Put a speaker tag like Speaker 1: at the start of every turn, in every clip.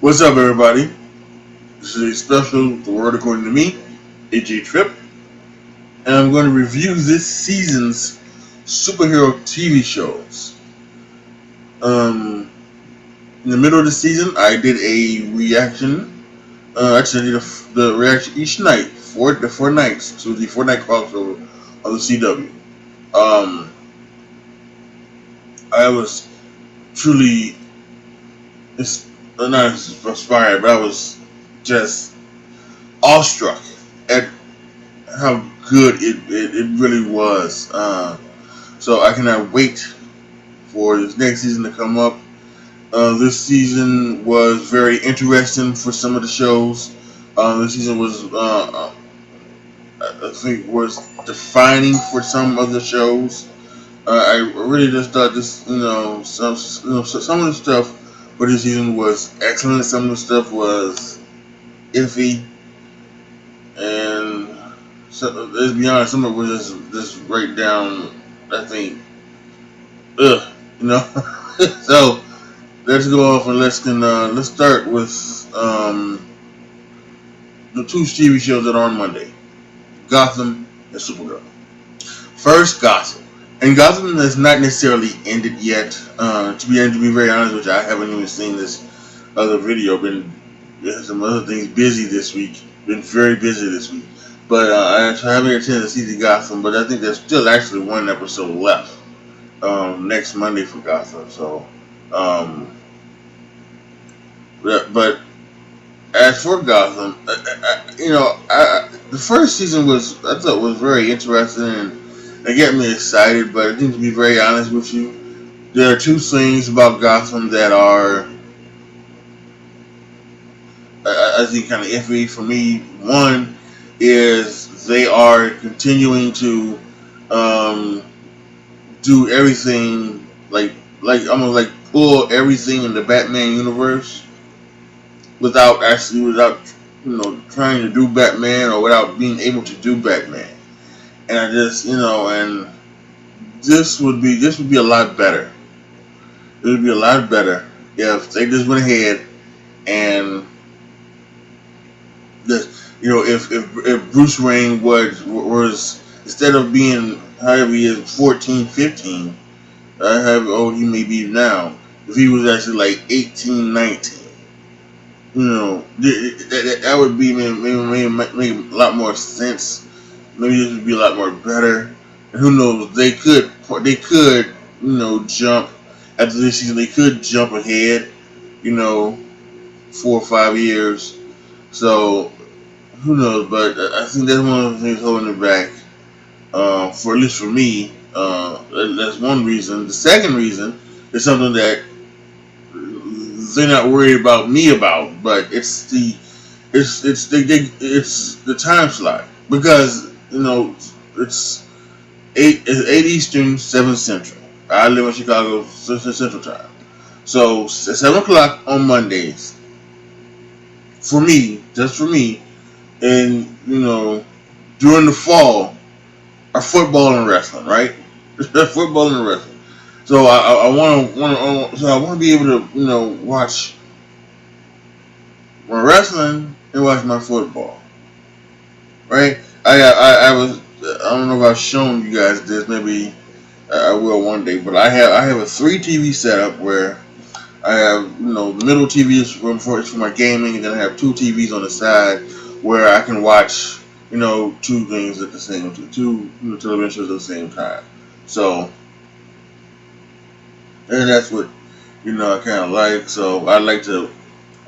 Speaker 1: What's up, everybody? This is a special The Word According to Me, AJ Trip, and I'm going to review this season's superhero TV shows. Um, in the middle of the season, I did a reaction. Actually, I did the reaction each night for the 4 nights to the 4 night crossover of the CW. Um, I was truly not inspired, but I was just awestruck at how good it really was. So I cannot wait for this next season to come up. This season was very interesting for some of the shows. This season was, I think, was defining for some of the shows. I really just thought this, some of the stuff for this season was excellent. Some of the stuff was iffy, and so, let's be honest, some of it was just right down. I think, ugh, you know. So let's go off and let's start with the two TV shows that are on Monday: Gotham and Supergirl. First, Gotham, and Gotham has not necessarily ended yet. To be very honest with you, I haven't even seen this other video. Been some other things busy this week. Been very busy this week. But I haven't had a chance to see the Gotham, but I think there's still actually one episode left next Monday for Gotham. So, um, but as for Gotham, the first season I thought was very interesting and it got me excited. But I think to be very honest with you, there are two things about Gotham that are I think kind of iffy for me. One is they are continuing to um, do everything like almost like pull everything in the Batman universe without trying to do Batman or without being able to do Batman. And I just and this would be a lot better. It would be a lot better if they just went ahead and if Bruce Wayne was instead of being however he is 14, 15, he may be now. If he was actually like 18, 19, that would be maybe make a lot more sense. Maybe this would be a lot more better. And who knows? They could jump after this season. They could jump ahead, 4 or 5 years. So who knows? But I think that's one of the things holding it back. For at least for me, that's one reason. The second reason is something that they're not worried about me about, but it's the time slot because it's eight Eastern, 7 Central. I live in Chicago Central Time, so at 7 o'clock on Mondays for me, just for me, and during the fall are football and wrestling, right? Football and wrestling. So I want to be able to watch my wrestling and watch my football, right? I don't know if I've shown you guys this. Maybe I will one day. But I have a 3 TV setup where I have the middle TV is for my gaming, and then I have 2 TVs on the side where I can watch two things at the same two television shows at the same time. So and that's what I kind of like. So I like to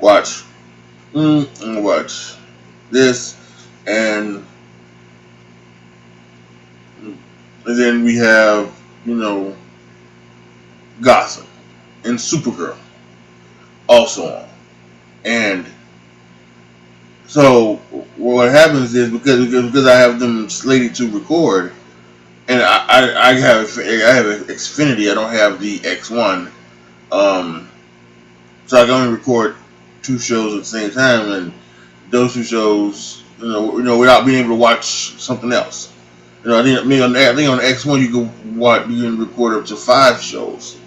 Speaker 1: watch and watch this, and then we have Gotham and Supergirl also on. And so what happens is because I have them slated to record, and I have an Xfinity. I don't have the X1. So I can only record 2 shows at the same time, and those 2 shows, without being able to watch something else. I think on the X1 you can record up to 5 shows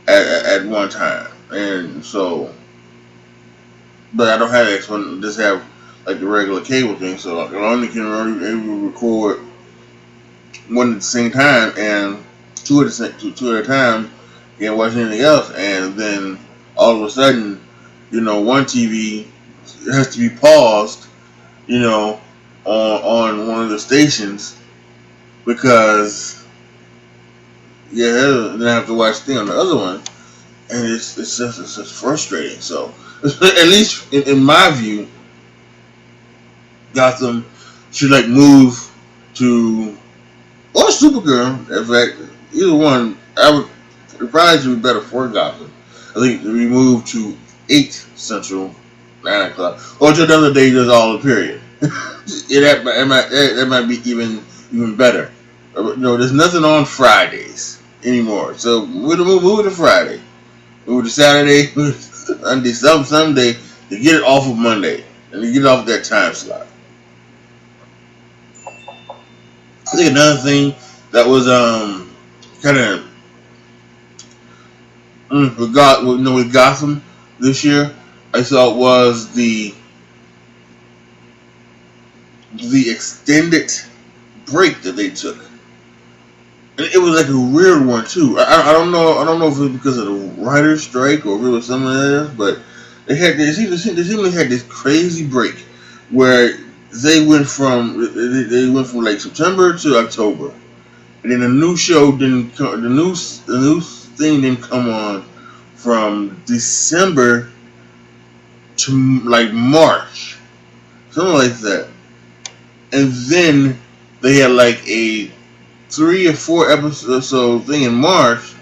Speaker 1: at one time, and so but I don't have X one. Just have like the regular cable thing, so I only can only record one at the same time and two at a time. Can't watch anything else, and then all of a sudden, one TV has to be paused, you know, on one of the stations because then I have to watch the thing on the other one, and it's just frustrating. So at least in my view, Gotham should like move to or Supergirl. In fact, either one, I would it probably should be better for Gotham. I think we move to 8 Central, 9 o'clock, or to another day that's all the period. That might be even better. There's nothing on Fridays anymore, so we'll move to Friday, move to Saturday, Sunday, someday to get it off of Monday and to get it off that time slot. I think another thing that was kind of with Gotham this year, I thought was the extended break that they took. And it was like a weird one too. I don't know. I don't know if it was because of the writer's strike or if it was something else, but they seemed to had this crazy break where they went from like September to October, and then the new show didn't come. The new thing didn't come on from December to like March, something like that. And then they had like a 3 or 4 episode thing in March,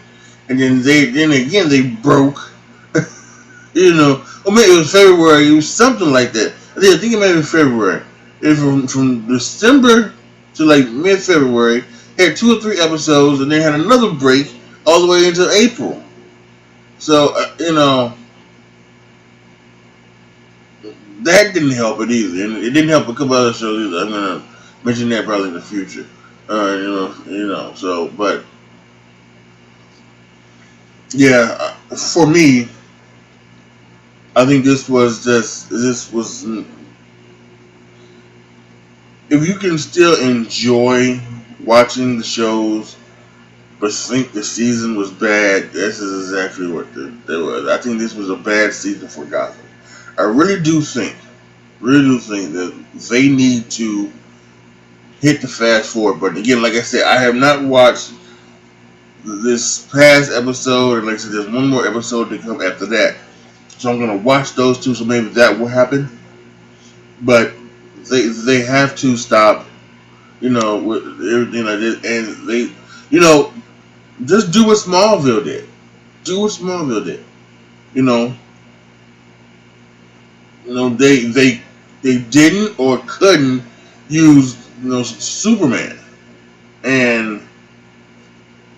Speaker 1: and then again they broke. Or maybe it was February. It was something like that. I think it might have been February. From December to like mid-February, had 2 or 3 episodes, and then had another break all the way into April. So that didn't help it either, and it didn't help a couple other shows either. I'm gonna mention that probably in the future. So, but yeah, for me, I think this was. If you can still enjoy watching the shows, but think the season was bad, this is exactly what it was. I think this was a bad season for Gotham. I really do think that they need to hit the fast forward button. Again, like I said, I have not watched this past episode, and like I said, there's one more episode to come after that. So I'm gonna watch those two, so maybe that will happen. But they have to stop, with everything like this, and they, just do what Smallville did. Do what Smallville did. They didn't or couldn't use Superman and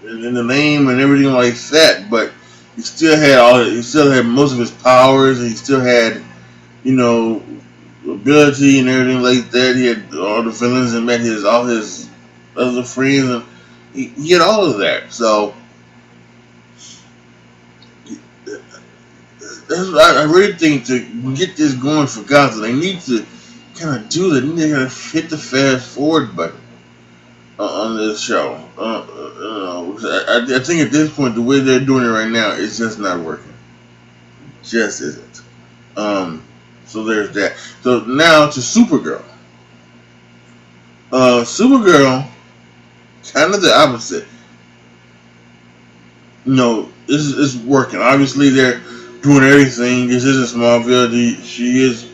Speaker 1: the name and everything like that, but he still had most of his powers, and he still had ability and everything like that. He had all the villains and met all his other friends, and he had all of that. So I really think to get this going for Gotham, they need to kind of do that. They need to kind of hit the fast forward button on this show. I think at this point, the way they're doing it right now, it's just not working. Just isn't. So there's that. So now to Supergirl. Supergirl, kind of the opposite. It's working. Obviously, they're doing everything. This isn't Smallville. She is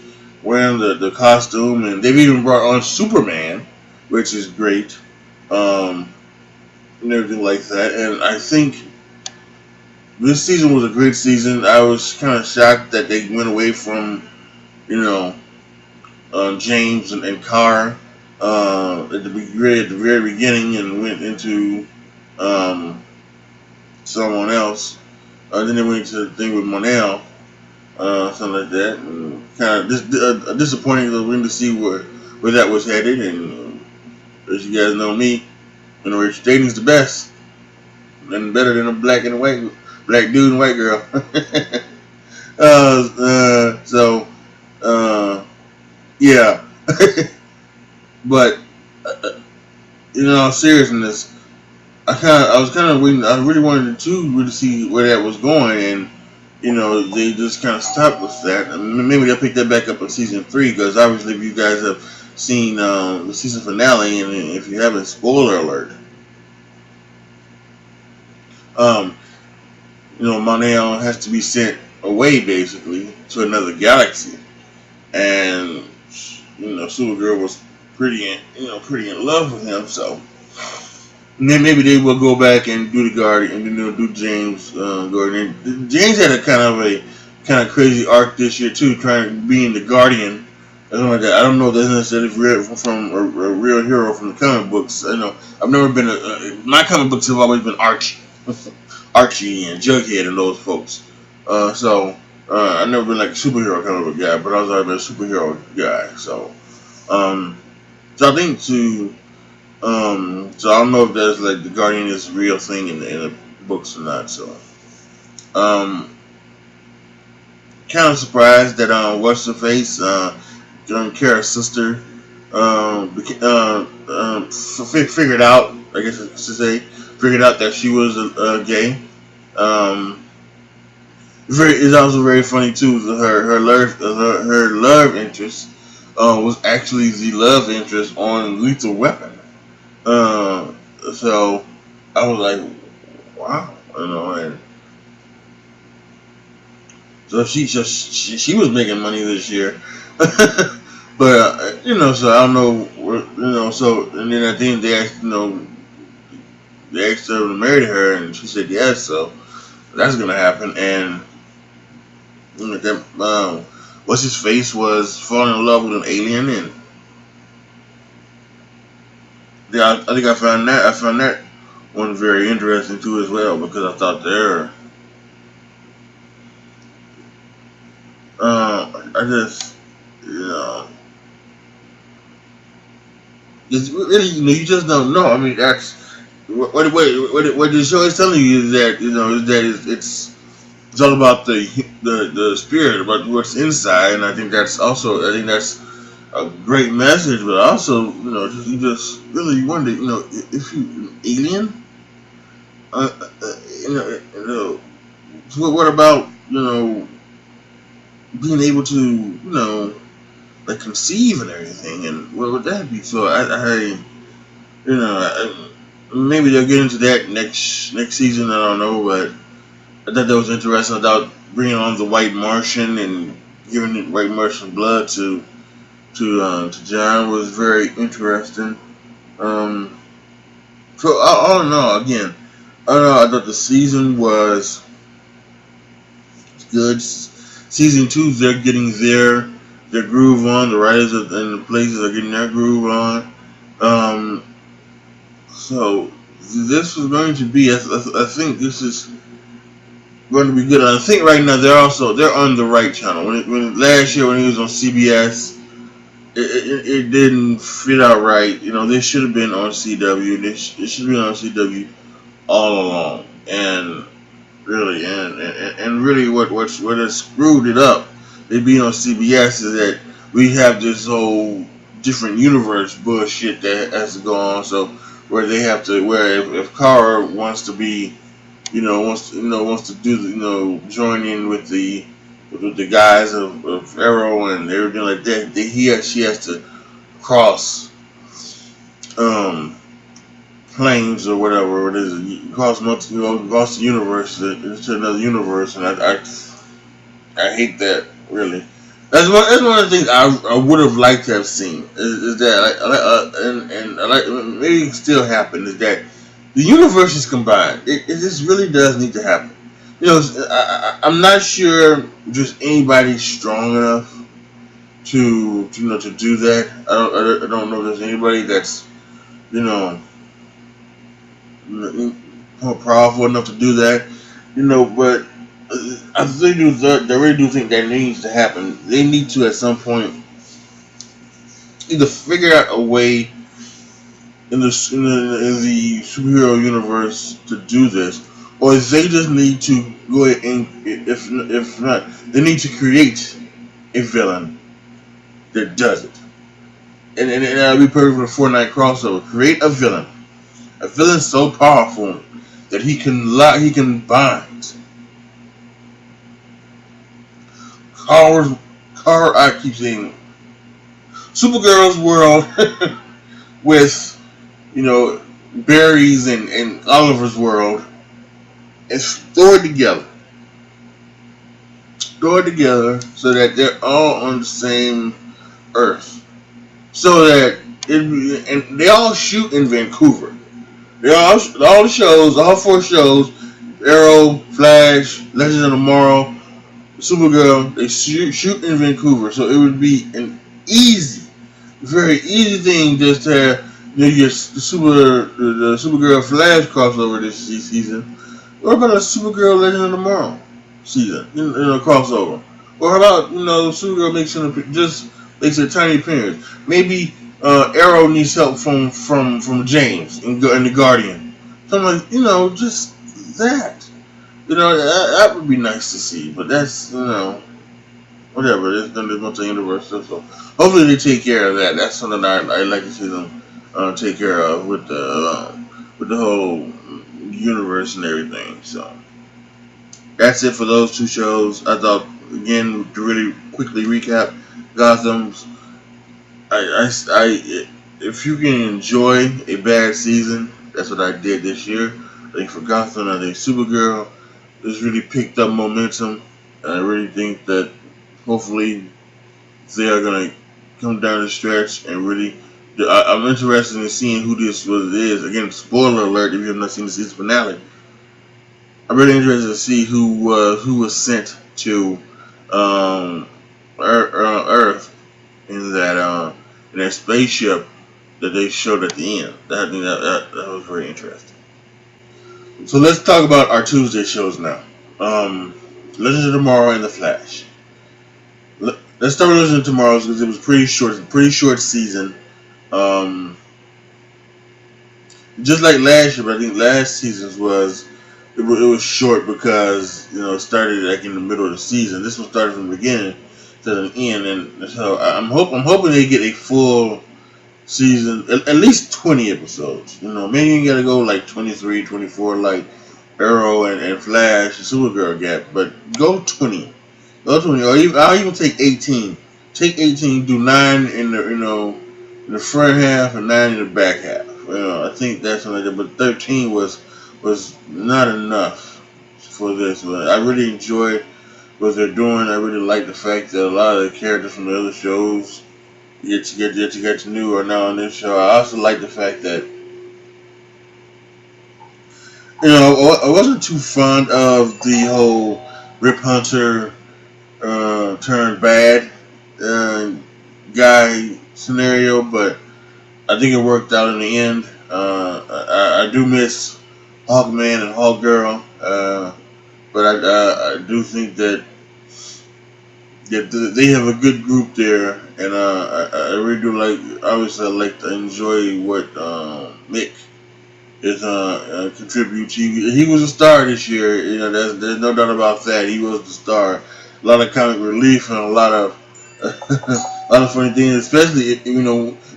Speaker 1: wearing the costume, and they've even brought on Superman, which is great, and everything like that. And I think this season was a great season. I was kind of shocked that they went away from, James and Kara at the very beginning, and went into someone else. Then they went to the thing with Monel, something like that. And kind of disappointing to see where that was headed. And as you guys know me, dating's the best, nothing better than a black dude and white girl. So Yeah, but in all seriousness, I was kind of waiting. I really wanted to really see where that was going, and they just kind of stopped with that. And maybe they'll pick that back up in season three because obviously, if you guys have seen the season finale, and if you haven't, spoiler alert. Um, Monel has to be sent away basically to another galaxy, and Supergirl was pretty in love with him, so. And then maybe they will go back and do the Guardian, and then they'll do James Gordon. And James had a kind of crazy arc this year too, trying to being the Guardian. I don't know that. I don't know if that's necessarily real from a real hero from the comic books. I know I've never been my comic books have always been Archie, Archie and Jughead and those folks. I've never been like a superhero kind of a guy, but I was always been a superhero guy. So I think so I don't know if that's like the Guardian is a real thing in the books or not. So, kind of surprised that what's her face, Kara's sister, figured out. I guess to say, figured out that she was gay. It's also very funny too. Her love interest was actually the love interest on Lethal Weapon. So I was like, wow, and so she was making money this year, but so I don't know, so and then I think they asked, they asked her to marry her, and she said yes, so that's gonna happen, and what's his face was falling in love with an alien, and yeah, I think I found that one very interesting too as well because I thought I just it's really you just don't know. I mean that's what the show is telling you is that it's all about the spirit, about what's inside, and I think that's a great message, but also, you just really wonder, if you an alien, uh, uh, so what about, being able to, like conceive and everything, and what would that be? So maybe they'll get into that next season. I don't know, but I thought that was interesting about bringing on the White Martian and giving the White Martian blood to John was very interesting. So all in all, again, I thought the season was good. Season 2, they're getting their groove on. The writers and the places are getting their groove on. So this was going to be. I think this is going to be good. I think right now they're on the right channel. When last year when he was on CBS. It didn't fit out right. This should have been on CW. It should be on CW all along. And really, and really, what has screwed it up, it being on CBS, is that we have this whole different universe bullshit that has to go on. So where they have to, where if Kara wants to be, wants to do, join in with the guys of Arrow and everything like that, she has to cross planes or whatever it is, cross the universe to another universe, and I hate that really. That's one of the things I would have liked to have seen is that and I like maybe it can still happen is that the universes combined. It just really does need to happen. I'm not sure just anybody's strong enough to do that. I don't know if there's anybody that's more powerful enough to do that. But I really do think that needs to happen. They need to at some point either figure out a way in the superhero universe to do this, or they just need to go ahead and if not, they need to create a villain that does it. And that'll be perfect for a Fortnite crossover. Create a villain so powerful that he can bind Carl. I keep saying Supergirl's world with Barry's and Oliver's world, and store it together so that they're all on the same Earth, so that and they all shoot in Vancouver. They all the shows, all four shows, Arrow, Flash, Legends of Tomorrow, Supergirl, they shoot in Vancouver, so it would be an easy, very easy thing just to have your the Supergirl Flash crossover this season. What about a Supergirl Legend of Tomorrow season, crossover? Or how about Supergirl makes a tiny appearance? Maybe Arrow needs help from James and the Guardian. Something like just that. That would be nice to see, but that's, whatever. There's multi-universe stuff, so hopefully they take care of that. That's something I'd like to see them take care of with the whole universe and everything. So that's it for those two shows. I thought, again, to really quickly recap, Gotham's. If you can enjoy a bad season, that's what I did this year. I think for Gotham, I think Supergirl has really picked up momentum. And I really think that hopefully they are going to come down the stretch and really. I'm interested in seeing who this is. Again, spoiler alert if you have not seen the season finale. I'm really interested to see who was sent to Earth in that spaceship that they showed at the end. I think that was very interesting. So let's talk about our Tuesday shows now. Legends of Tomorrow and The Flash. Let's start with Legends of Tomorrow because it was pretty short season. Just like last year, but I think last season's was short because it started like in the middle of the season. This one started from the beginning to the end, and so I'm hoping they get a full season, at least 20 episodes. Maybe you gotta go like 23, 24, like Arrow and Flash and Supergirl got, but go 20. Go 20, or I'll even take 18. Take 18, do 9 in the front half and 9 in the back half. I think that's something like that, but 13 was not enough for this. But I really enjoy what they're doing. I really like the fact that a lot of the characters from the other shows you get to know are now on this show. I also like the fact that I wasn't too fond of the whole Rip Hunter turned bad guy scenario, but I think it worked out in the end. I do miss Hawkman and Hawkgirl, but I do think that they have a good group there, and I really do like. Obviously, I like to enjoy what Mick is contributes. He was a star this year. There's no doubt about that. He was the star. A lot of comic relief and a lot of a lot of funny things, especially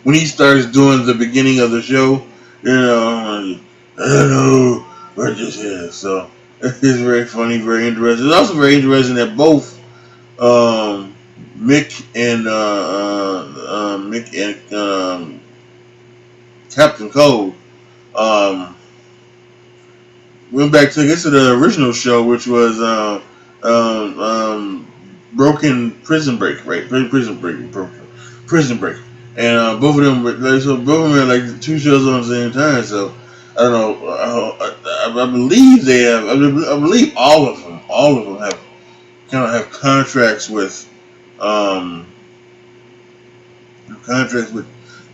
Speaker 1: when he starts doing the beginning of the show. I don't know what this is. So it's very funny, very interesting. It's also very interesting that both Mick and Captain Cold went back to the original show, which was Broken Prison Break, right? Prison Break, and both of them had like two shows on at the same time. So I don't know. I believe they have. I believe all of them have kind of have contracts with the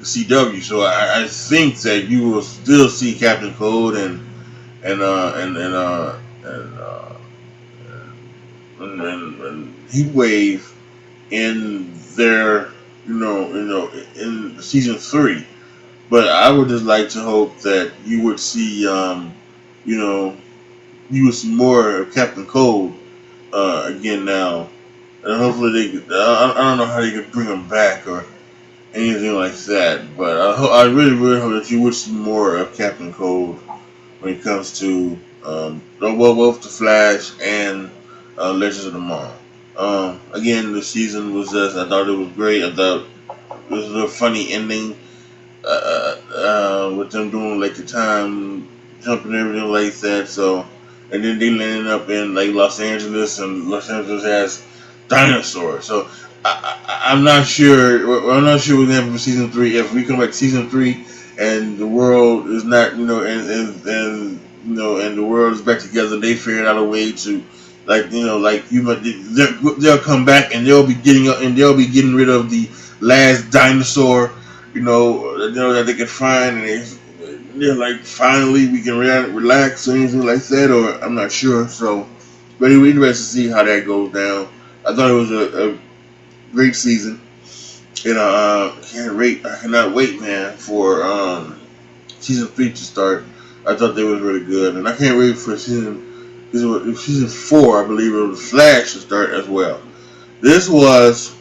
Speaker 1: CW. So I think that you will still see Captain Cold and Heatwave in their in season 3. But I would just like to hope that you would see you would see more of Captain Cold again now and hopefully they. I don't know how they could bring him back or anything like that, but I really, really hope that you would see more of Captain Cold when it comes to both the Flash and Legends of Tomorrow. Again, the season was just. I thought it was great. I thought it was a funny ending with them doing like the time jumping and everything like that. So, and then they landed up in like Los Angeles, and Los Angeles has dinosaurs. So, I'm not sure. I'm not sure what's going to happen for season 3. If we come back to season 3 and the world is not, and and the world is back together, they figured out a way to. Like you might, they'll come back and they'll be getting rid of the last dinosaur, that they can find, and they're like, finally we can relax or anything like that, or I'm not sure. So, but it'll be interesting to see how that goes down. I thought it was a great season, and I cannot wait, man, for season 3 to start. I thought they was really good, and I can't wait for season 4. I believe it was Flash to start as well. This was.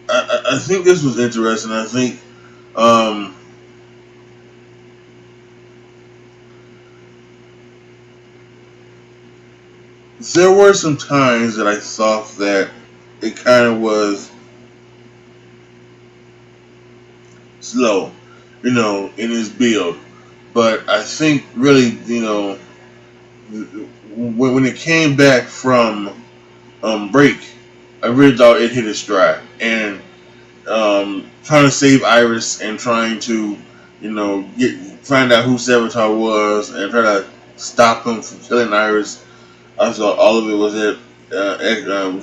Speaker 1: I think this was interesting. I think there were some times that I thought that it kind of was slow, in his build. But I think really, when it came back from break, I really thought it hit its stride. And trying to save Iris and trying to, find out who Savitar was and try to stop him from killing Iris. I thought all of it was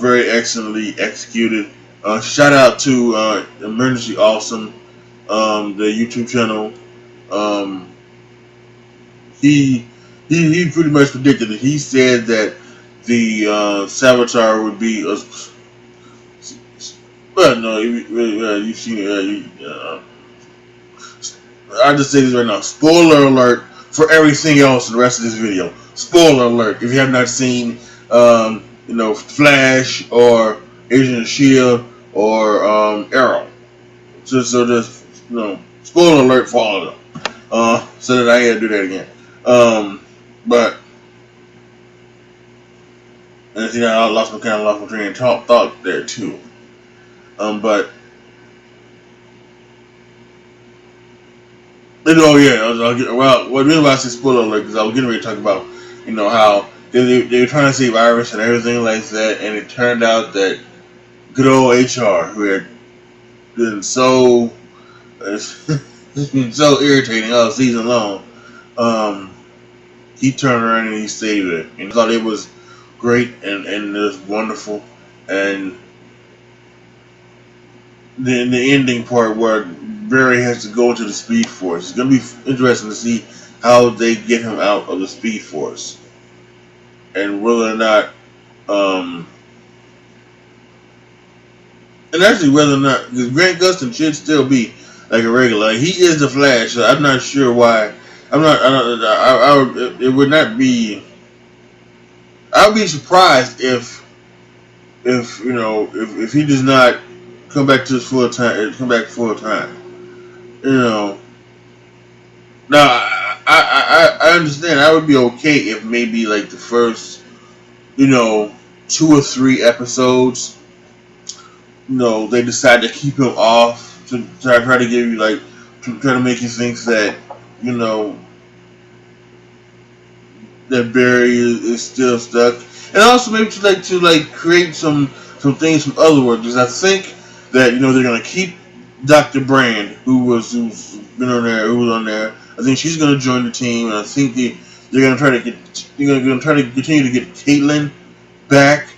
Speaker 1: very excellently executed. Shout out to Emergency Awesome, the YouTube channel. He pretty much predicted it. He said that the Savitar would be a. Well, no, you've seen it. I'll just say this right now. Spoiler alert for everything else in the rest of this video. Spoiler alert if you have not seen, Flash or Agent of S.H.I.E.L.D. or Arrow. So just, spoiler alert for all of them. So that I had to do that again. But, and see, I lost my train of thought there too. But oh yeah, what reason why I say spoiler alert, because I was getting ready to talk about, how they were trying to save Iris and everything like that, and it turned out that good old HR, who had been so it's been so irritating all season long, he turned around and he saved it, and I thought it was great and it was wonderful, and the ending part where Barry has to go into the Speed Force. It's going to be interesting to see how they get him out of the Speed Force, and whether or not, and actually whether or not, because Grant Gustin should still be like a regular. Like, he is the Flash, so I'm not sure why. It would not be. I would be surprised if he does not come back to his full time. Come back full time. Now I understand. I would be okay if maybe like the first, 2 or 3 episodes, they decide to keep him off to try to give you to try to make you think that that Barry is still stuck, and also maybe to create some things from other work, because I think that they're gonna keep Dr. Brand, who's been on there, who was on there. I think she's gonna join the team, and I think they're gonna try to continue to get Caitlin back,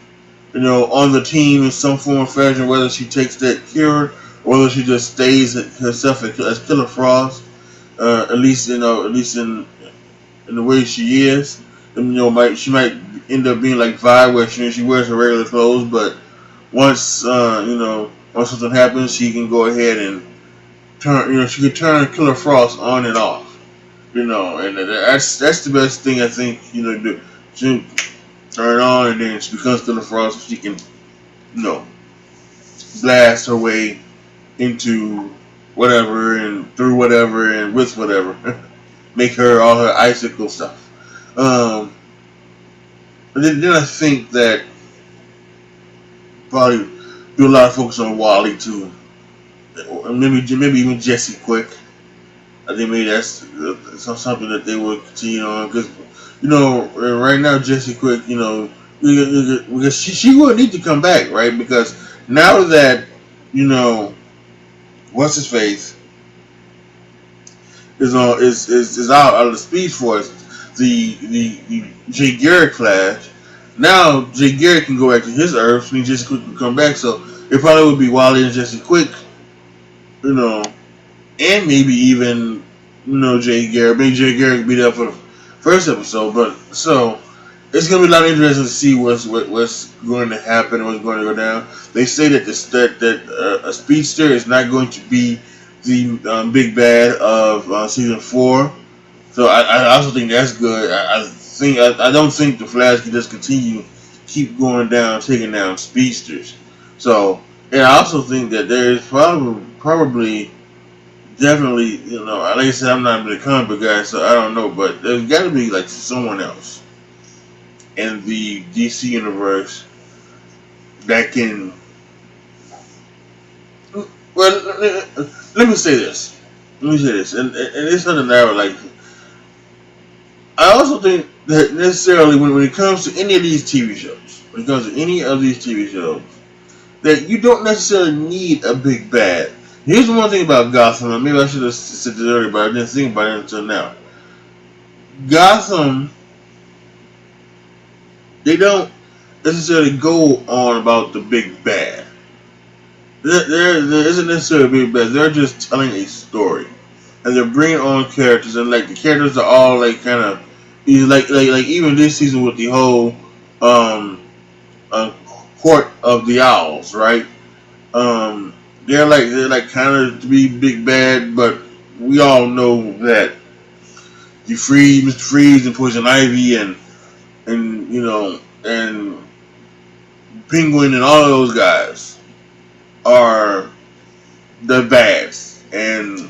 Speaker 1: on the team in some form or fashion. Whether she takes that cure, or whether she just stays herself as Killer Frost, at least in the way she is. And, she might end up being like Vi, where she wears her regular clothes, but once something happens, she can go ahead and turn. She can turn Killer Frost on and off. And that's the best thing I think. Do turn on, and then she becomes Killer Frost so she can, you know, blast her way into whatever and through whatever and with whatever. Make her all her icicle stuff. But then I think that probably do a lot of focus on Wally too. Maybe even Jesse Quick. I think maybe that's something that they would continue on because right now Jesse Quick, because she will need to come back, right? Because now that what's his face is out of the Speed Force, the Jay Garrick Flash. Now Jay Garrick can go back to his Earth, and Jesse Quick can come back. So it probably would be Wally and Jesse Quick, and maybe even Jay Garrick. Maybe Jay Garrick be there for the first episode, but so it's gonna be a lot of interesting to see what's going to happen and what's going to go down. They say that a speedster is not going to be the big bad of season 4, so I also think that's good. I don't think the Flash can just keep going down, taking down speedsters. So, and I also think that there is probably definitely, like I said, I'm not really a comic book guy, so I don't know, but there's got to be like someone else in the DC universe that can. Well, let me say this. And it's something that I would like. I also think that necessarily when it comes to any of these TV shows, that you don't necessarily need a big bad. Here's the one thing about Gotham, and maybe I should have said this earlier, but I didn't think about it until now. Gotham, they don't necessarily go on about the big bad. There isn't necessarily a big bad. They're just telling a story, and they're bringing on characters, and like the characters are all like kind of, like even this season with the whole Court of the Owls, right? They're like kind of to be big bad, but we all know that Mr. Freeze and Poison Ivy and Penguin and all of those guys are the bads, and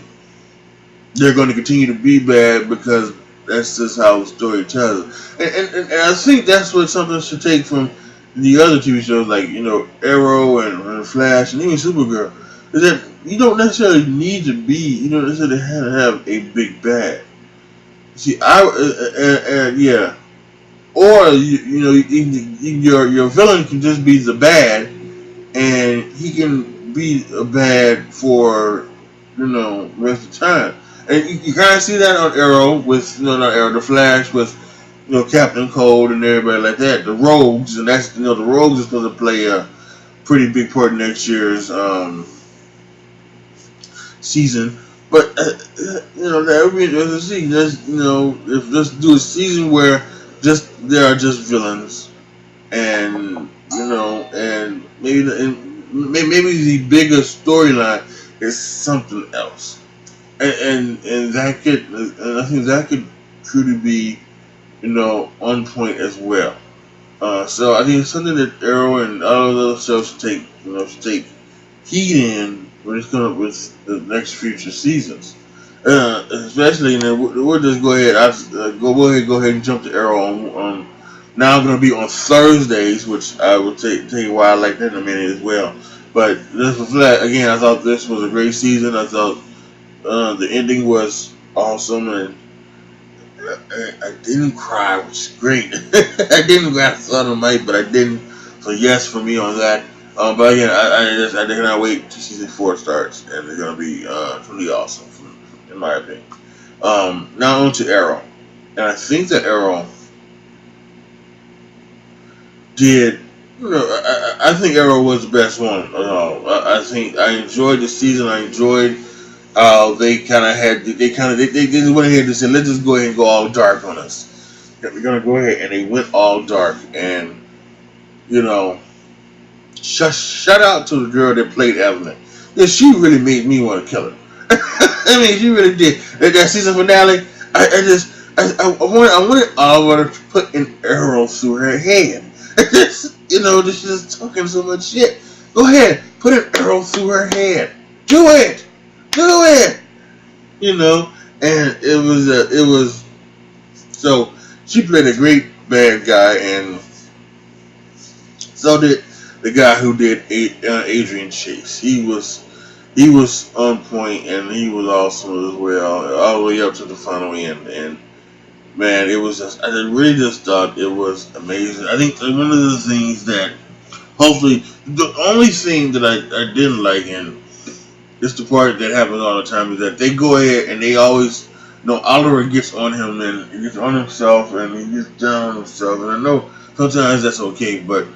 Speaker 1: they're going to continue to be bad because that's just how the story tells. And I think that's what something should take from the other TV shows like Arrow and Flash and even Supergirl, is that you don't necessarily need to be, you don't necessarily have a big bad. See, yeah, or your villain can just be the bad, and he can be a bad for the rest of the time. And you kind of see that on Arrow with not Arrow, the Flash with Captain Cold and everybody like that. The Rogues, and that's the Rogues is supposed to play a pretty big part in next year's season. But that would be interesting to see. If let's do a season where there are just villains, and and maybe the bigger storyline is something else, and that could, and I think that could truly be on point as well. So I think it's something that Arrow and all of those shows should take heed in when it's coming up with the next future seasons. Especially, we'll just go ahead. Go ahead and jump to Arrow on. Now I'm going to be on Thursdays, which I will tell you why I like that in a minute as well. But this was again, I thought this was a great season. I thought the ending was awesome, and I didn't cry, which is great. I didn't cry. I thought I might, but I didn't. So yes for me on that. But again, I cannot wait till season 4 starts, and it's gonna be truly awesome, in my opinion. Now on to Arrow, and I think that Arrow did. I think Arrow was the best one. I think I enjoyed the season. I enjoyed. They kind of went ahead and said, let's just go ahead and go all dark on us. We're gonna go ahead, and they went all dark, and shout out to the girl that played Evelyn. Yeah, she really made me want to kill her. I mean, she really did. That season finale, I wanted Oliver to put an arrow through her head. This is talking so much shit. Go ahead, put an arrow through her head. Do it, do it. And it was so she played a great bad guy, and so did the guy who did Adrian Chase. He was on point, and he was awesome as well, all the way up to the final end. And man, it was just, I really just thought it was amazing. I think one of the things that, hopefully, the only thing that I didn't like, and it's the part that happens all the time, is that they go ahead and they always, Oliver gets on him, and he gets on himself, and he gets down on himself. And I know sometimes that's okay, but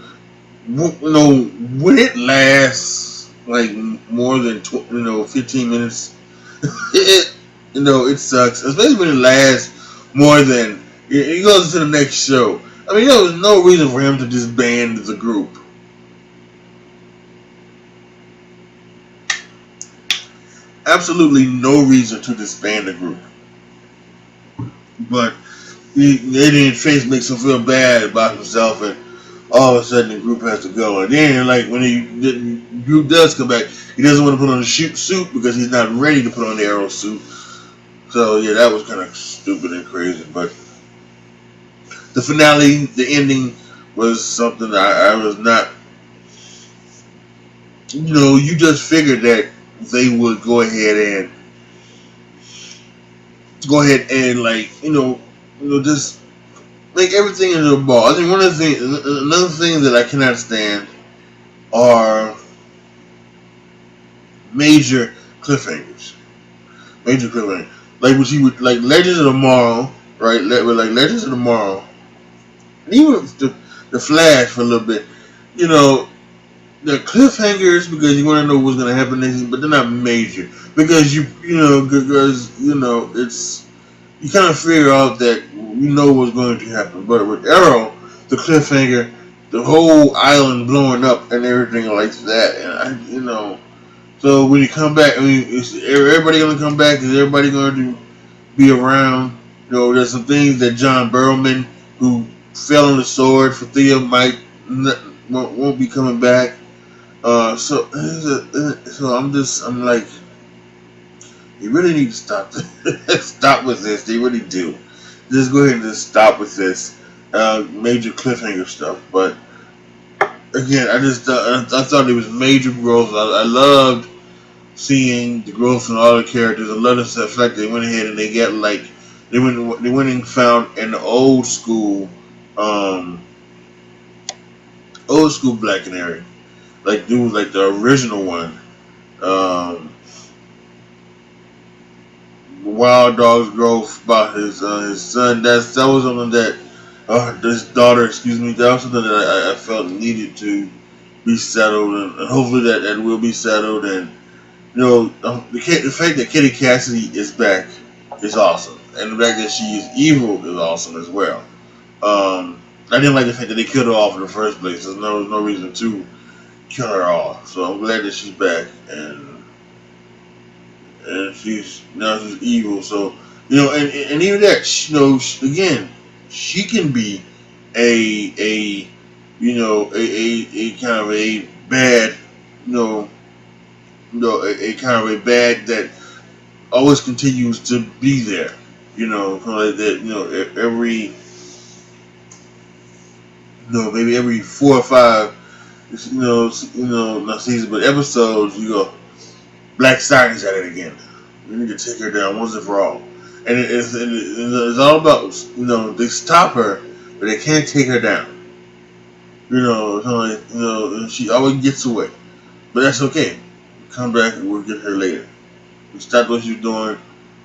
Speaker 1: when it lasts like more than 15 minutes, it sucks. Especially when it lasts more than he goes to the next show. I mean, there was no reason for him to disband the group. Absolutely no reason to disband the group. But Adrian Chase makes him feel bad about himself, and all of a sudden the group has to go. And then, like, when the group does come back, he doesn't want to put on the suit because he's not ready to put on the arrow suit. So yeah, that was kind of stupid and crazy. But the finale, the ending, was something I was not. You just figured that they would go ahead and like just make everything into a ball. I think another thing that I cannot stand are major cliffhangers. Major cliffhangers. Like what you would, like Legends of Tomorrow, right? Like Legends of Tomorrow, and even the Flash for a little bit. They're cliffhangers because you want to know what's going to happen next, but they're not major because it's, you kind of figure out that what's going to happen. But with Arrow, the cliffhanger, the whole island blowing up and everything like that, and so when you come back, I mean, is everybody going to come back? Is everybody going to be around? There's some things that John Barrowman, who fell on the sword for Thea, won't be coming back. So I'm like, you really need to stop stop with this. They really do. Just go ahead and just stop with this major cliffhanger stuff. But again, I thought it was major growth. I loved seeing the growth in all the characters. I love the fact they went ahead and they got they went and found an old school Black Canary, like the original one. Wild Dog's growth about his son. That was something that his daughter, excuse me, that was something that I felt needed to be settled, and hopefully that will be settled. And the fact that Kitty Cassidy is back is awesome, and the fact that she is evil is awesome as well. I didn't like the fact that they killed her off in the first place. There's no reason to kill her off. So I'm glad that she's back, and she's evil. So and even that, again, she can be a kind of a bad, a kind of a bad that always continues to be there. Kind of like that. Every maybe every 4 or 5, not seasons, but episodes, you go, Black Siren's at it again. We need to take her down once and for all. And it's all about, they stop her, but they can't take her down. She always gets away. But that's okay. Come back and we'll get her later. We stop what she's doing.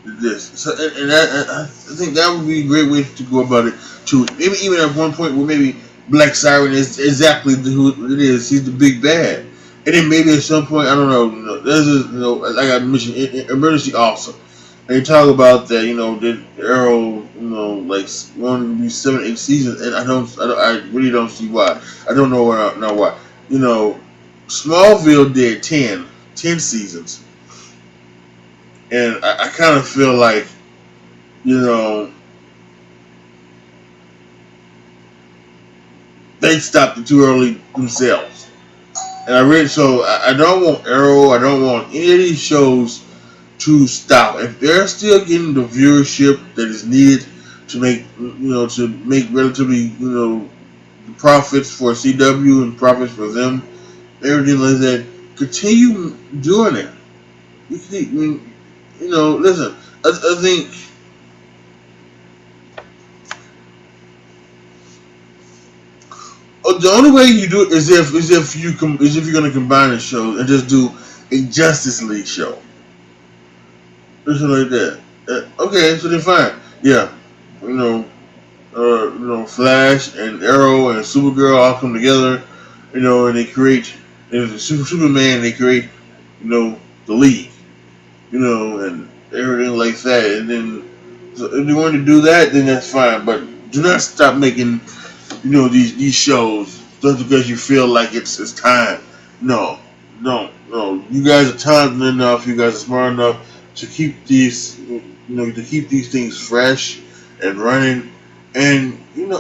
Speaker 1: This. So, and I think that would be a great way to go about it. To maybe even at one point where maybe Black Siren is exactly who it is. He's the big bad. And then maybe at some point, I don't know. There's like I mentioned, Emergency Officer. And you talk about that. Did Arrow, like going to be 7, 8 seasons, and I really don't see why. I don't know why. Smallville did 10 seasons, and I kind of feel like, they stopped it too early themselves. And I read so I don't want Arrow, I don't want any of these shows to stop. If they're still getting the viewership that is needed to make relatively profits for CW and profits for them, everything like that, continue doing it. Listen, I think the only way you do it is if you're going to combine the shows and just do a Justice League show, or something like that. Okay, so then fine, yeah, you know, Flash and Arrow and Supergirl all come together, and they create Superman. They create, the League, and everything like that. And then, so if you want to do that, then that's fine. But do not stop making, these shows just because you feel like it's time. No, no. You guys are talented enough. You guys are smart enough to keep these things fresh and running. And if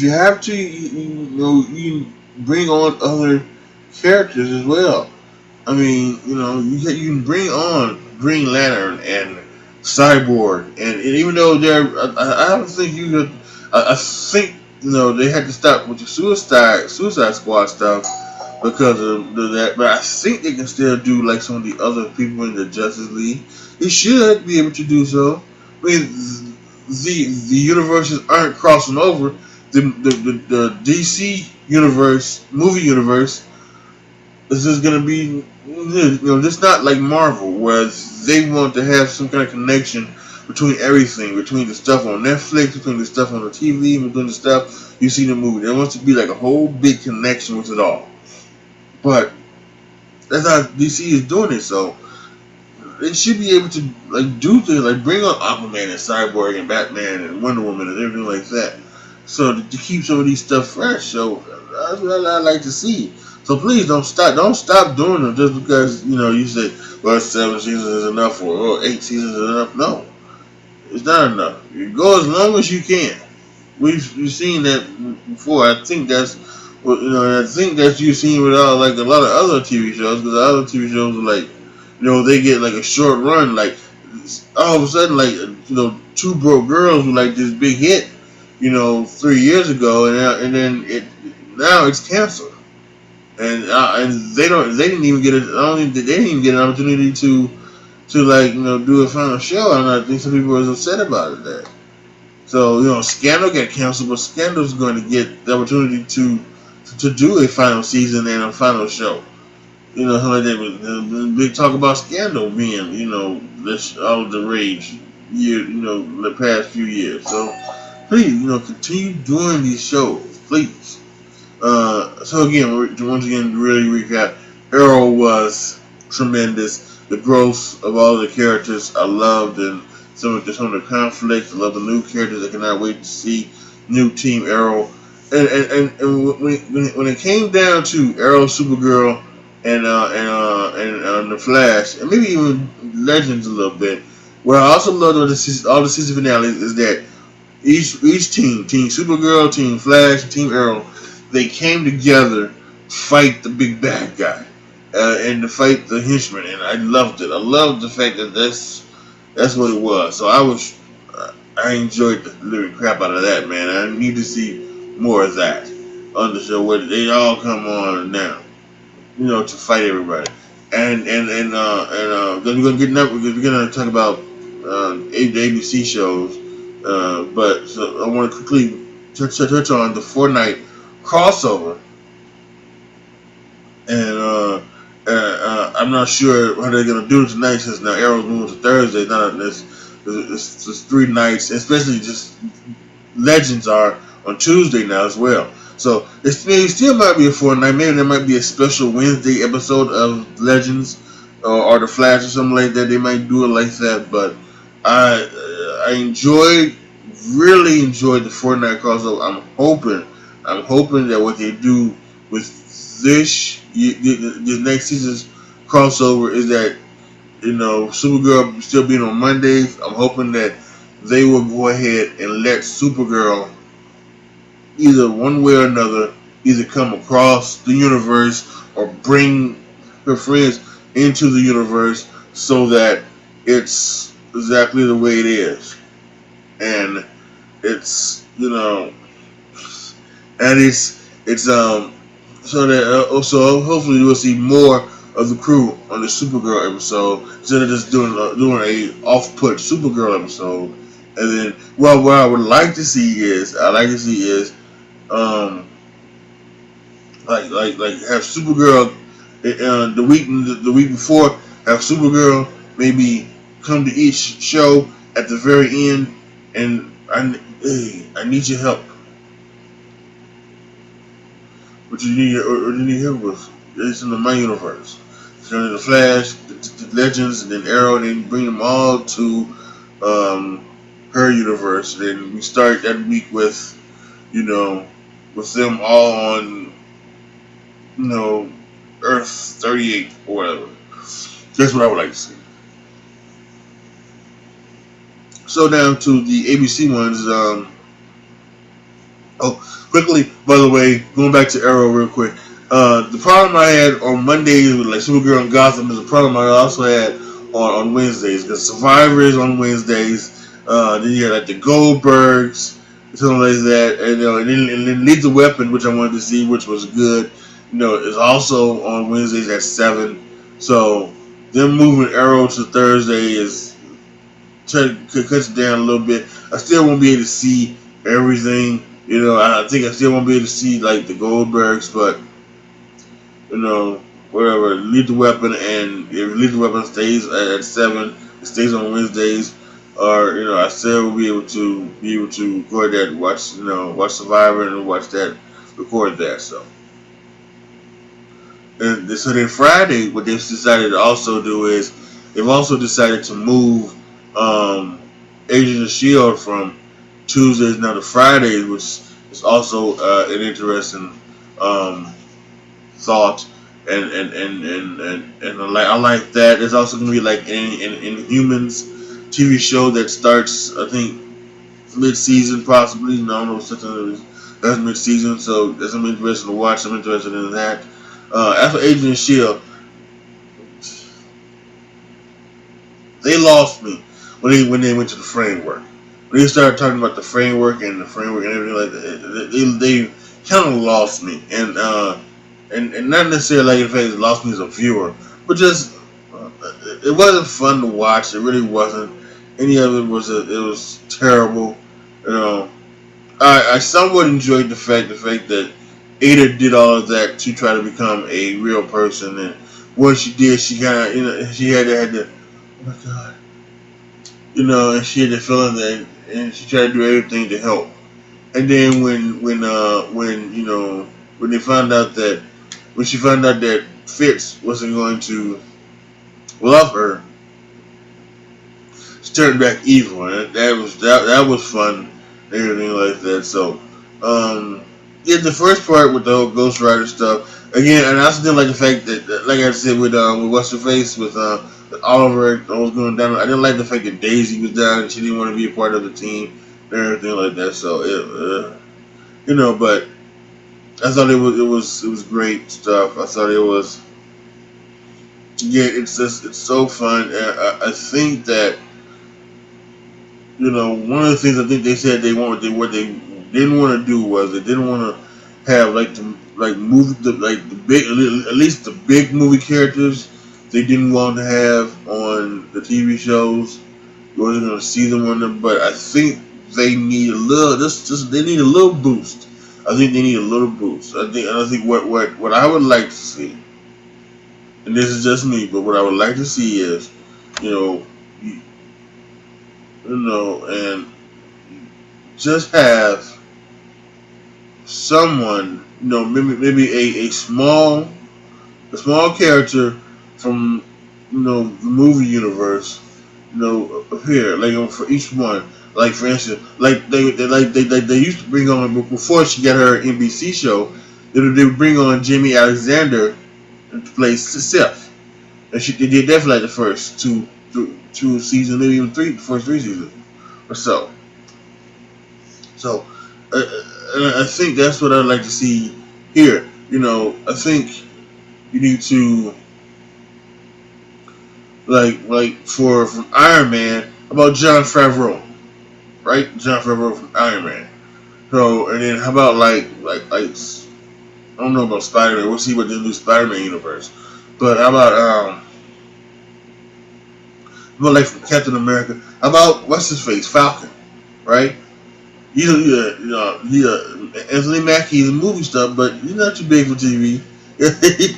Speaker 1: you have to, you can bring on other characters as well. I mean, you can bring on Green Lantern and Cyborg, and even though I don't think you could. I think they had to stop with the Suicide Squad stuff because of that. But I think they can still do like some of the other people in the Justice League. They should be able to do so. I mean, the universes aren't crossing over. The DC universe, movie universe, is just gonna be, just not like Marvel, where they want to have some kind of connection between everything, between the stuff on Netflix, between the stuff on the TV, between the stuff you see in the movie. There wants to be like a whole big connection with it all. But that's how DC is doing it. So they should be able to like do things like bring on Aquaman and Cyborg and Batman and Wonder Woman and everything like that. So to keep some of these stuff fresh. So that's what I like to see. So please don't stop doing them just because you say, well, 7 seasons is enough or 8 seasons is enough. No, it's not enough. You go as long as you can. We've seen that before. I think that's you've seen with like a lot of other TV shows, because the other TV shows are like, they get like a short run, like all of a sudden, like Two Broke Girls were like this big hit, 3 years ago, and then now it's canceled. And they didn't even get an opportunity to like do a final show, and I think some people were upset about it. That so Scandal got canceled, but Scandal's going to get the opportunity to do a final season and a final show. How like that big talk about Scandal being this all the rage the past few years. So please continue doing these shows, please. So again, once again, to really recap, Arrow was tremendous. The growth of all the characters I loved, and some of the conflicts. I love the new characters. I cannot wait to see new Team Arrow. And when it came down to Arrow, Supergirl, and the Flash, and maybe even Legends a little bit, what I also loved all the season finales is that each team Supergirl, Team Flash, Team Arrow, they came together to fight the big bad guy, and to fight the henchman, and I loved it. I loved the fact that that's what it was. So I enjoyed the living crap out of that, man. I need to see more of that on the show where they all come on now, to fight everybody. And we're gonna talk about the ABC shows, but so I want to quickly touch on the Fortnite crossover, and I'm not sure how they're gonna do it tonight, since now Arrow's moving to Thursday. Not it's 3 nights, especially just Legends are on Tuesday now as well. So it still might be a Fortnite. Maybe there might be a special Wednesday episode of Legends or the Flash or something like that. They might do it like that, but I really enjoyed the Fortnite crossover. I'm hoping that what they do with this next season's crossover is that Supergirl still being on Mondays. I'm hoping that they will go ahead and let Supergirl either one way or another, either come across the universe or bring her friends into the universe so that it's exactly the way it is. And it's, and it's so that also hopefully we'll see more of the crew on the Supergirl episode instead of just doing a off-put Supergirl episode. And then, well, what I would like to see is um like have Supergirl the week before, have Supergirl maybe come to each show at the very end, and I need your help. What you need help with? It's in my universe. So the Flash, the Legends, and then Arrow, and then bring them all to um, her universe. Then we start that week with, with them all on, Earth 38 or whatever. That's what I would like to see. So down to the ABC ones. Quickly, by the way, going back to Arrow real quick. The problem I had on Mondays with like Supergirl and Gotham is a problem I also had on Wednesdays, because Survivor is on Wednesdays. Then you had like the Goldbergs, something like that, and then Lethal Weapon, which I wanted to see, which was good. Is also on Wednesdays at 7. So them moving Arrow to Thursday is cuts it down a little bit. I still won't be able to see everything. I think I still won't be able to see like the Goldbergs, but whatever. Lethal Weapon, and if Lethal Weapon stays at 7, it stays on Wednesdays, or I still will be able to go ahead and watch Survivor and watch that, record that. So then Friday, what they've decided to also do is they've also decided to move Agents of Shield from Tuesdays now to Fridays, which is also an interesting thought, and I like that. There's also going to be like in Humans TV show that starts, I think, mid-season possibly. No, I don't know something that's mid-season, so that's something interesting to watch. I'm interested in that. After Agent of Shield, they lost me when they went to the framework. When they started talking about the framework and everything like that, they kind of lost me, and not necessarily like the fact it lost me as a viewer, but just it wasn't fun to watch. It really wasn't. Any of it was terrible. I somewhat enjoyed the fact that Ada did all of that to try to become a real person, and once she did, she kind of she had to oh my god, and she had the feeling that, and she tried to do everything to help. And then when they found out that when she found out that Fitz wasn't going to love her, she turned back evil, and that was fun and everything like that. So yeah, the first part with the whole Ghost Rider stuff again, and I also didn't like the fact that, like I said with What's Her Face with Oliver was going down. I didn't like the fact that Daisy was down and she didn't want to be a part of the team and everything like that. So but I thought it was great stuff. I thought it was, yeah, it's so fun. And I think that one of the things I think they said what they didn't want to do was they didn't want to have move the big, at least the big movie characters. They didn't want to have on the TV shows. You wasn't going to see them on them, but I think they need a little. They need a little boost. I think they need a little boost. I think what I would like to see, and this is just me, but what I would like to see is, and just have someone, maybe a small character from the movie universe, appear for each one. Like for instance, they used to bring on before she got her NBC show, they would bring on Jamie Alexander to play Sif, and they did that for like the first two seasons, maybe even the first 3 seasons or so. So I think that's what I'd like to see here. I think you need to like for from Iron Man about Jon Favreau, right? Jon Favreau from Iron Man. So and then how about like I don't know about Spider Man. We'll see what they do Spider Man universe. But how about like from Captain America? How about what's his face Falcon, right? Anthony Mackie is a movie stuff, but he's not too big for TV.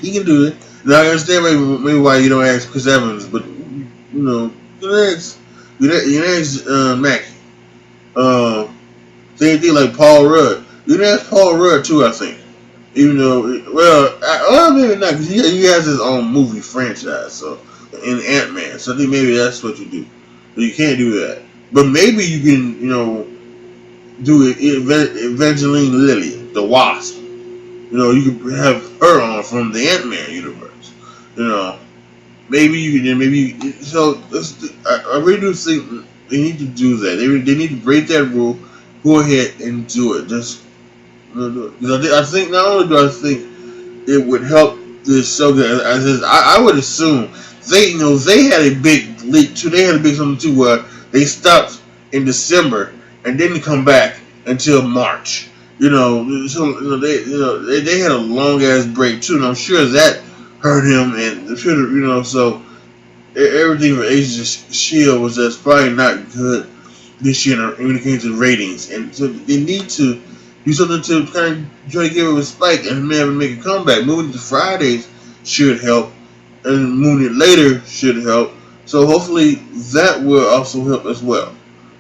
Speaker 1: He can do it. Now I understand maybe why you don't ask Chris Evans, but you can ask Mackie. Same thing like Paul Rudd. You can ask Paul Rudd too, I think. Even though, well, maybe not because he has his own movie franchise. So in Ant-Man, so I think maybe that's what you do. But you can't do that. But maybe you can, do it. Evangeline Lilly, the Wasp. You could have her on from the Ant-Man universe. Maybe you can. So I really do think they need to do that. They need to break that rule. Go ahead and do it. Just I think not only do I think it would help this show. I would assume they had a big leak too. They had a big something too where they stopped in December and didn't come back until March. So they had a long ass break too, and I'm sure that hurt him. And I'm sure so everything for Agents of Shield was just probably not good this year when it came to ratings, and so they need to do something to kind of try to give it a spike and maybe make a comeback. Moving to Fridays should help, and moving it later should help. So hopefully that will also help as well.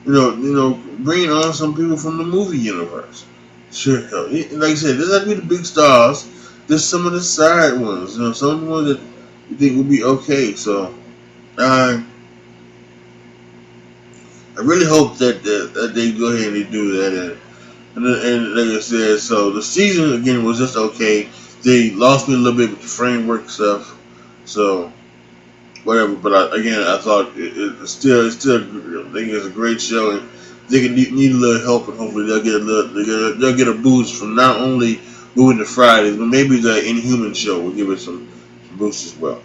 Speaker 1: Bringing on some people from the movie universe should help. Like I said, this has to be the big stars. There's some of the side ones. Some of the ones that you think will be okay. So I really hope that they go ahead and they do that. And like I said, so the season again was just okay. They lost me a little bit with the framework stuff, so whatever. But I thought it's still I think it's a great show, and they can need a little help, and hopefully they'll get a boost from not only moving to Fridays, but maybe the Inhuman show will give it some boost as well.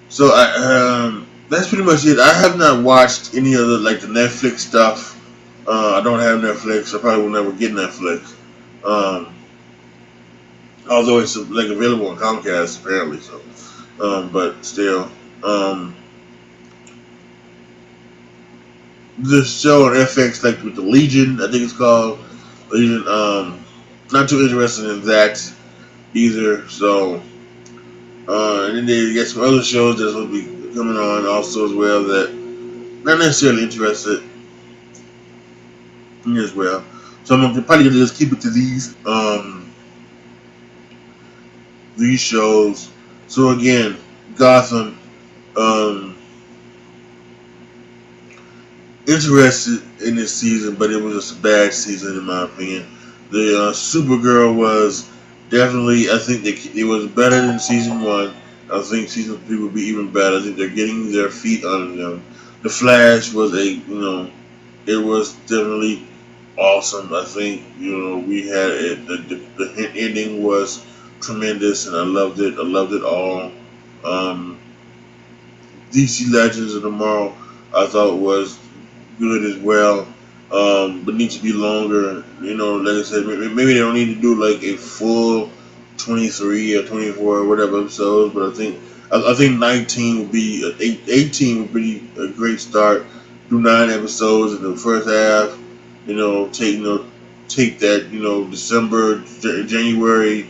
Speaker 1: So that's pretty much it. I have not watched any other like the Netflix stuff. I don't have Netflix. I probably will never get Netflix. Although it's like available on Comcast apparently. So, but still, this show on FX like with the Legion, I think it's called Legion. Not too interested in that either. So, and then they get some other shows that will be coming on also as well that not necessarily interested in as well. So I'm probably gonna just keep it to these shows. So again, Gotham, interested in this season, but it was just a bad season in my opinion. The Supergirl was definitely, I think it was better than season one. I think season 3 will be even better. I think they're getting their feet under them. The Flash was it was definitely awesome. I think we had it. The ending was tremendous, and I loved it. I loved it all. DC Legends of Tomorrow I thought was good as well, but needs to be longer. Like I said, maybe they don't need to do like a full 23 or 24 or whatever episodes, but I think 19 would be 18 would be a great start. Do 9 episodes in the first half. Take that December, January.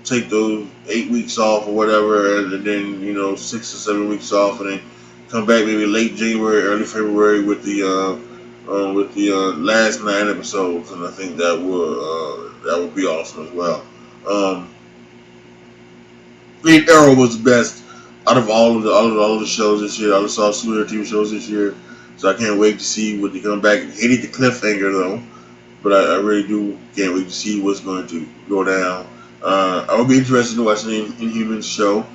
Speaker 1: Take those 8 weeks off or whatever, and then 6 or 7 weeks off, and then come back maybe late January, early February with the last 9 episodes, and I think that would be awesome as well. Arrow was the best out of all of the shows this year. I saw some of the TV shows this year, so I can't wait to see what they come back. Hated the cliffhanger though, but I really can't wait to see what's going to go down. I would be interested in watching the Inhumans show.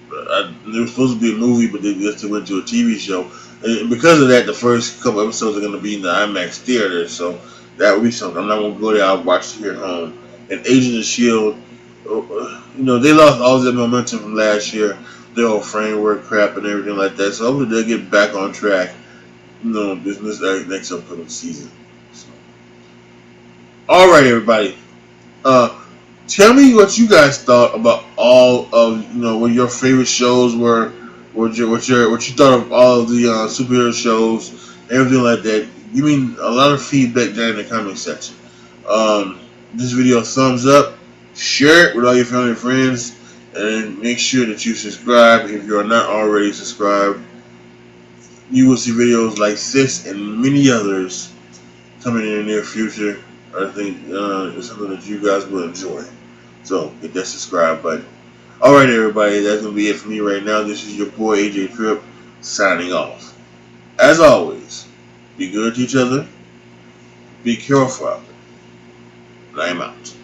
Speaker 1: There was supposed to be a movie, but they just went to a TV show. And because of that, the first couple episodes are going to be in the IMAX theater, so that would be something. I'm not going to go there. I'll watch it here at home. And Agents of Shield, they lost all of their momentum from last year, their whole framework crap and everything like that. So hopefully they'll get back on track. This next upcoming season. So. All right, everybody. Tell me what you guys thought about all of what your favorite shows were. What you thought of all of the superhero shows, everything like that. Give me a lot of feedback down in the comment section. This video, thumbs up, share it with all your family and friends, and make sure that you subscribe if you are not already subscribed. You will see videos like this and many others coming in the near future. I think it's something that you guys will enjoy. So hit that subscribe button. Alright everybody, that's going to be it for me right now. This is your boy AJ Tripp signing off. As always, be good to each other, be careful out there, and I'm out.